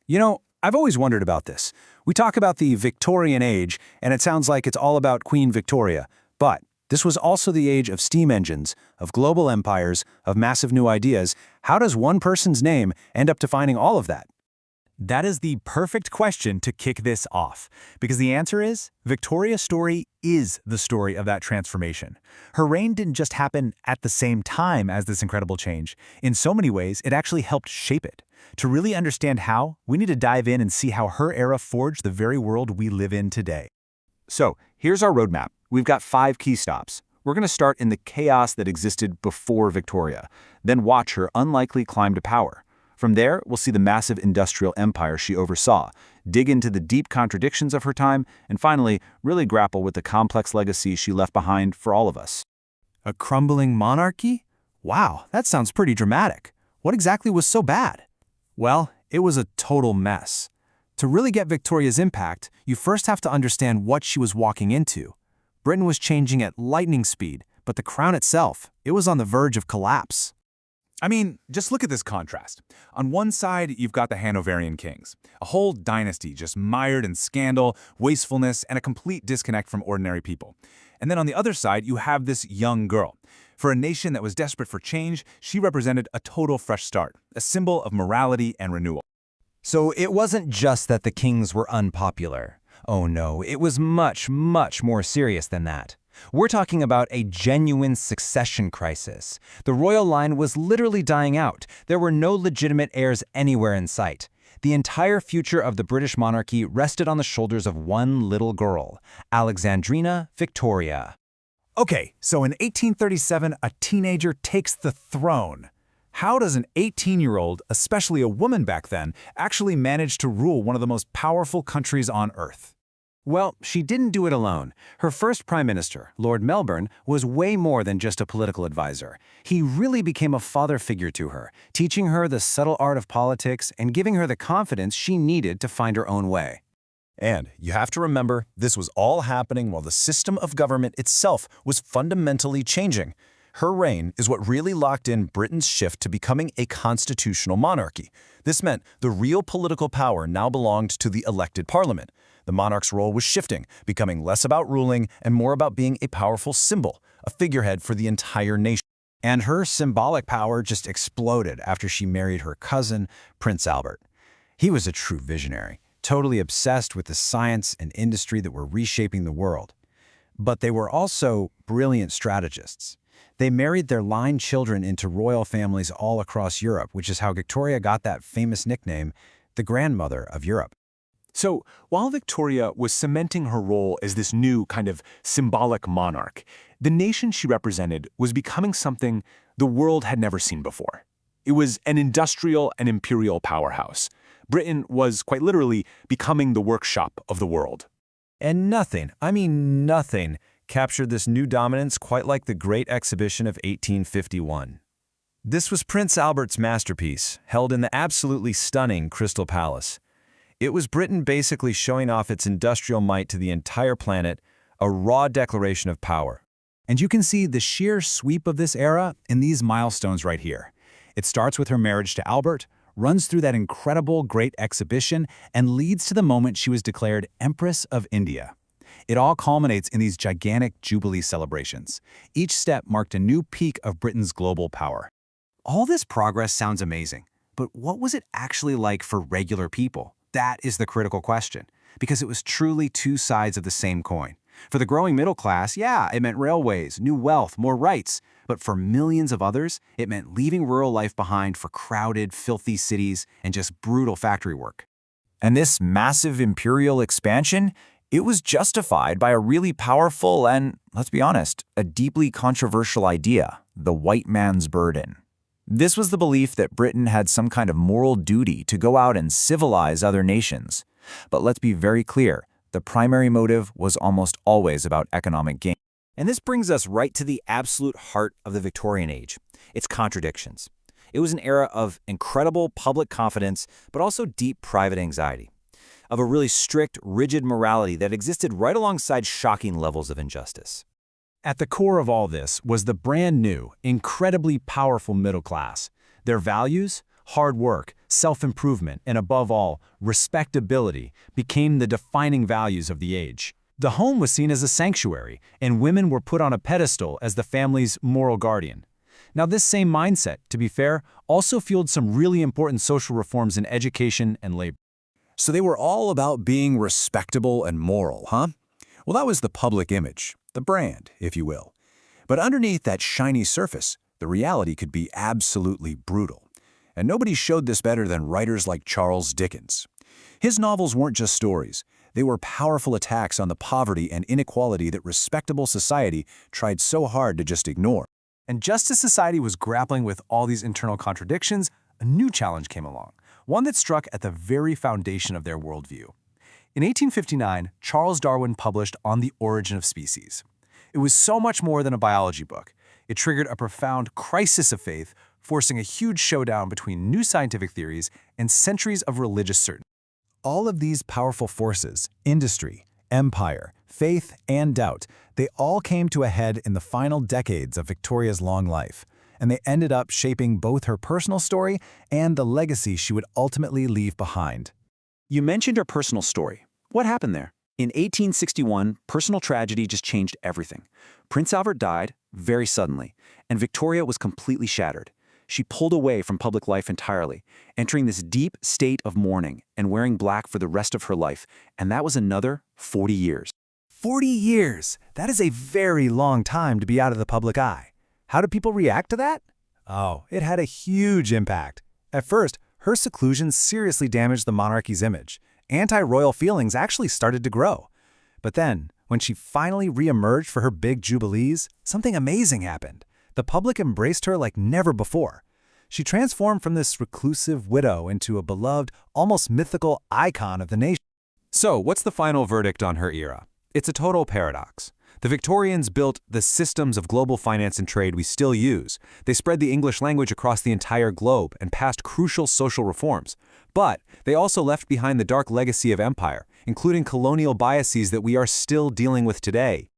I've always wondered about this. We talk about the Victorian age, and it sounds like it's all about Queen Victoria. But this was also the age of steam engines, of global empires, of massive new ideas. How does one person's name end up defining all of that? That is the perfect question to kick this off, because the answer is Victoria's story is the story of that transformation. Her reign didn't just happen at the same time as this incredible change. In so many ways, it actually helped shape it. To really understand how, we need to dive in and see how her era forged the very world we live in today. So, here's our roadmap. We've got 5 key stops. We're going to start in the chaos that existed before Victoria, then watch her unlikely climb to power. From there, we'll see the massive industrial empire she oversaw, dig into the deep contradictions of her time, and finally, really grapple with the complex legacy she left behind for all of us. A crumbling monarchy? Wow, that sounds pretty dramatic. What exactly was so bad? Well, it was a total mess. To really get Victoria's impact, you first have to understand what she was walking into. Britain was changing at lightning speed, but the crown itself, it was on the verge of collapse. I mean, just look at this contrast. On one side, you've got the Hanoverian kings, a whole dynasty just mired in scandal, wastefulness, and a complete disconnect from ordinary people. And then on the other side, you have this young girl. For a nation that was desperate for change, she represented a total fresh start, a symbol of morality and renewal. So it wasn't just that the kings were unpopular. Oh no, it was much, much more serious than that. We're talking about a genuine succession crisis. The royal line was literally dying out. There were no legitimate heirs anywhere in sight. The entire future of the British monarchy rested on the shoulders of one little girl, Alexandrina Victoria. Okay, so in 1837, a teenager takes the throne. How does an 18-year-old, especially a woman back then, actually manage to rule one of the most powerful countries on Earth? Well, she didn't do it alone. Her first prime minister, Lord Melbourne, was way more than just a political advisor. He really became a father figure to her, teaching her the subtle art of politics and giving her the confidence she needed to find her own way. And you have to remember, this was all happening while the system of government itself was fundamentally changing. Her reign is what really locked in Britain's shift to becoming a constitutional monarchy. This meant the real political power now belonged to the elected parliament. The monarch's role was shifting, becoming less about ruling and more about being a powerful symbol, a figurehead for the entire nation. And her symbolic power just exploded after she married her cousin, Prince Albert. He was a true visionary, totally obsessed with the science and industry that were reshaping the world. But they were also brilliant strategists. They married their line children into royal families all across Europe, which is how Victoria got that famous nickname, the grandmother of Europe. So, while Victoria was cementing her role as this new kind of symbolic monarch, the nation she represented was becoming something the world had never seen before. It was an industrial and imperial powerhouse. Britain was quite literally becoming the workshop of the world. And nothing, I mean nothing, captured this new dominance quite like the Great Exhibition of 1851. This was Prince Albert's masterpiece, held in the absolutely stunning Crystal Palace. It was Britain basically showing off its industrial might to the entire planet, a raw declaration of power. And you can see the sheer sweep of this era in these milestones right here. It starts with her marriage to Albert, runs through that incredible Great Exhibition, and leads to the moment she was declared Empress of India. It all culminates in these gigantic Jubilee celebrations. Each step marked a new peak of Britain's global power. All this progress sounds amazing, but what was it actually like for regular people? That is the critical question, because it was truly two sides of the same coin. For the growing middle class, yeah, it meant railways, new wealth, more rights. But for millions of others, it meant leaving rural life behind for crowded, filthy cities and just brutal factory work. And this massive imperial expansion, it was justified by a really powerful and, let's be honest, a deeply controversial idea, the white man's burden. This was the belief that Britain had some kind of moral duty to go out and civilize other nations. But let's be very clear, the primary motive was almost always about economic gain. And this brings us right to the absolute heart of the Victorian age, its contradictions. It was an era of incredible public confidence, but also deep private anxiety, of a really strict, rigid morality that existed right alongside shocking levels of injustice. At the core of all this was the brand new, incredibly powerful middle class. Their values? Hard work, self-improvement, and above all, respectability became the defining values of the age. The home was seen as a sanctuary, and women were put on a pedestal as the family's moral guardian. Now, this same mindset, to be fair, also fueled some really important social reforms in education and labor. So they were all about being respectable and moral, huh? Well, that was the public image, the brand, if you will. But underneath that shiny surface, the reality could be absolutely brutal. And nobody showed this better than writers like Charles Dickens. His novels weren't just stories. They were powerful attacks on the poverty and inequality that respectable society tried so hard to just ignore. And just as society was grappling with all these internal contradictions, a new challenge came along, one that struck at the very foundation of their worldview. In 1859, Charles Darwin published On the Origin of Species. It was so much more than a biology book. It triggered a profound crisis of faith, forcing a huge showdown between new scientific theories and centuries of religious certainty. All of these powerful forces, industry, empire, faith, and doubt, they all came to a head in the final decades of Victoria's long life, and they ended up shaping both her personal story and the legacy she would ultimately leave behind. You mentioned her personal story. What happened there? In 1861, personal tragedy just changed everything. Prince Albert died very suddenly, and Victoria was completely shattered. She pulled away from public life entirely, entering this deep state of mourning and wearing black for the rest of her life, and that was another 40 years. 40 years! That is a very long time to be out of the public eye. How did people react to that? Oh, it had a huge impact. At first, her seclusion seriously damaged the monarchy's image. Anti-royal feelings actually started to grow. But then, when she finally re-emerged for her big jubilees, something amazing happened. The public embraced her like never before. She transformed from this reclusive widow into a beloved, almost mythical icon of the nation. So, what's the final verdict on her era? It's a total paradox. The Victorians built the systems of global finance and trade we still use. They spread the English language across the entire globe and passed crucial social reforms. But they also left behind the dark legacy of empire, including colonial biases that we are still dealing with today.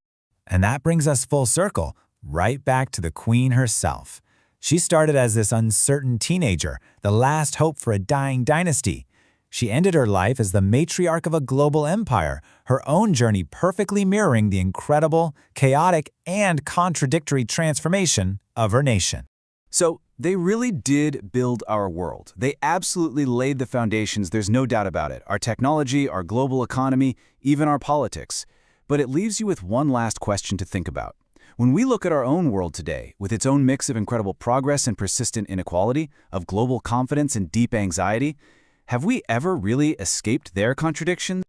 And that brings us full circle, right back to the Queen herself. She started as this uncertain teenager, the last hope for a dying dynasty. She ended her life as the matriarch of a global empire, her own journey perfectly mirroring the incredible, chaotic, and contradictory transformation of her nation. So, they really did build our world. They absolutely laid the foundations, there's no doubt about it. Our technology, our global economy, even our politics. But it leaves you with one last question to think about. When we look at our own world today, with its own mix of incredible progress and persistent inequality, of global confidence and deep anxiety, have we ever really escaped their contradictions?